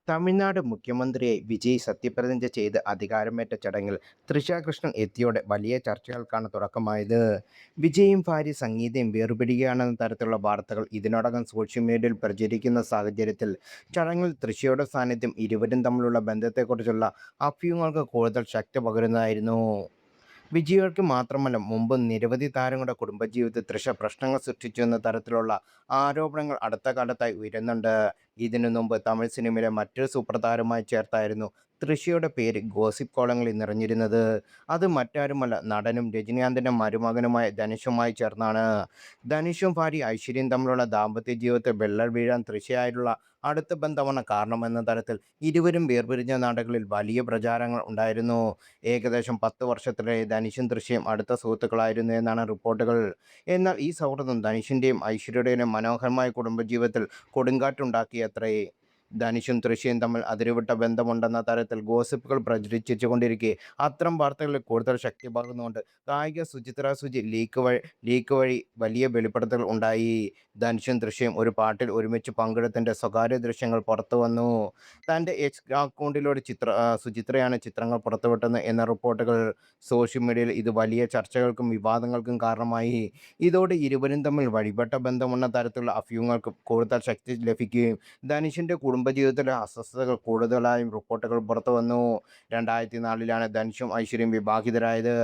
തമിഴ്നാട് മുഖ്യമന്ത്രിയായി വിജയ് സത്യപ്രതിജ്ഞ ചെയ്ത് അധികാരമേറ്റ ചടങ്ങിൽ തൃഷ കൃഷ്ണൻ എത്തിയോടെ വലിയ ചർച്ചകൾക്കാണ് തുടക്കമായത്. വിജയും ഭാര്യ സംഗീതയും വേർപിരിയുകയാണെന്ന തരത്തിലുള്ള വാർത്തകൾ ഇതിനോടകം സോഷ്യൽ മീഡിയയിൽ പ്രചരിക്കുന്ന സാഹചര്യത്തിൽ ചടങ്ങിൽ തൃഷയുടെ സാന്നിധ്യം ഇരുവരും തമ്മിലുള്ള ബന്ധത്തെക്കുറിച്ചുള്ള അഭ്യൂഹങ്ങൾക്ക് കൂടുതൽ ശക്തി പകരുന്നതായിരുന്നു. വിജയികൾക്ക് മാത്രമല്ല, മുമ്പ് നിരവധി താരങ്ങളുടെ കുടുംബജീവിതത്തിൽ തൃഷ പ്രശ്നങ്ങൾ സൃഷ്ടിച്ചു എന്ന തരത്തിലുള്ള ആരോപണങ്ങൾ അടുത്ത കാലത്തായി ഉയരുന്നുണ്ട്. ഇതിനു മുമ്പ് തമിഴ് സിനിമയിലെ മറ്റൊരു സൂപ്പർ താരവുമായി ചേർത്തായിരുന്നു തൃഷയുടെ പേര് ഗോസിപ്പ് കോളങ്ങളിൽ നിറഞ്ഞിരുന്നത്. അത് മറ്റാരുമല്ല, നടനും രജനീകാന്തിൻ്റെ മരുമകനുമായ ധനുഷുമായി ചേർന്നാണ്. ധനുഷും ഭാര്യ ഐശ്വര്യയും തമ്മിലുള്ള ദാമ്പത്യ ജീവിതത്തിൽ വെള്ളൽ വീഴാൻ തൃഷയായിട്ടുള്ള അടുത്ത ബന്ധമാണ് കാരണമെന്ന തരത്തിൽ ഇരുവരും വേർപിരിഞ്ഞ നാടുകളിൽ വലിയ പ്രചാരങ്ങൾ ഉണ്ടായിരുന്നു. ഏകദേശം 10 വർഷത്തിനിടെ ധനുഷും തൃഷയും അടുത്ത സുഹൃത്തുക്കളായിരുന്നു എന്നാണ് റിപ്പോർട്ടുകൾ. എന്നാൽ ഈ സൗഹൃദം ധനുഷിൻ്റെയും ഐശ്വര്യയുടെയും മനോഹരമായ കുടുംബജീവിതത്തിൽ കൊടുങ്കാറ്റുണ്ടാക്കിയത്രേ. ധനുഷും തൃഷയും തമ്മിൽ അതിരുവിട്ട ബന്ധമുണ്ടെന്ന തരത്തിൽ ഗോസിപ്പുകൾ പ്രചരിച്ചുകൊണ്ടിരിക്കെ അത്തരം വാർത്തകളിൽ കൂടുതൽ ശക്തി പകർന്നുകൊണ്ട് ഗായിക സുചിത്ര സുജി ലീക്ക് വഴി വലിയ വെളിപ്പെടുത്തൽ ഉണ്ടായി. ധനുഷും തൃഷയും ഒരു പാട്ടിൽ ഒരുമിച്ച് പങ്കെടുത്തതിൻ്റെ സ്വകാര്യ ദൃശ്യങ്ങൾ പുറത്തുവന്നു. തൻ്റെ എക്സ് അക്കൗണ്ടിലൂടെ സുചിത്രയാണ് ചിത്രങ്ങൾ പുറത്തുവിട്ടത് എന്ന റിപ്പോർട്ടുകൾ. സോഷ്യൽ മീഡിയയിൽ ഇത് വലിയ ചർച്ചകൾക്കും വിവാദങ്ങൾക്കും കാരണമായി. ഇതോടെ ഇരുവരും തമ്മിൽ വഴിപ്പെട്ട ബന്ധമെന്ന തരത്തിലുള്ള അഭ്യൂഹങ്ങൾക്ക് കൂടുതൽ ശക്തി ലഭിക്കുകയും ധനുഷിൻ്റെ കുടുംബജീവിതത്തിലെ അസ്വസ്ഥതകൾ കൂടുതലായും റിപ്പോർട്ടുകൾ പുറത്തുവന്നു. 2004-ലാണ് ധനുഷും ഐശ്വര്യയും വിവാഹിതരായത്.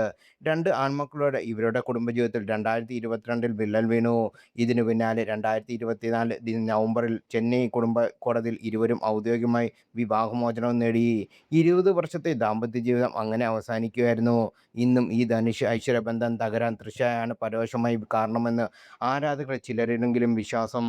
രണ്ട് ആൺമക്കളോടെ ഇവരുടെ കുടുംബജീവിതത്തിൽ 2022-ൽ വിള്ളൽ വീണു. ഇതിനു പിന്നാലെ 2024 നവംബറിൽ ചെന്നൈ കുടുംബ കോടതിയിൽ ഇരുവരും ഔദ്യോഗികമായി വിവാഹമോചനവും നേടി. 20 വർഷത്തെ ദാമ്പത്യ ജീവിതം അങ്ങനെ അവസാനിക്കുകയായിരുന്നു. ഇന്നും ഈ ധനുഷ് ഐശ്വര്യ ബന്ധം തകരാൻ തൃഷയാണ് പരോക്ഷമായി കാരണമെന്ന് ആരാധകരിൽ ചിലരെങ്കിലും വിശ്വാസം.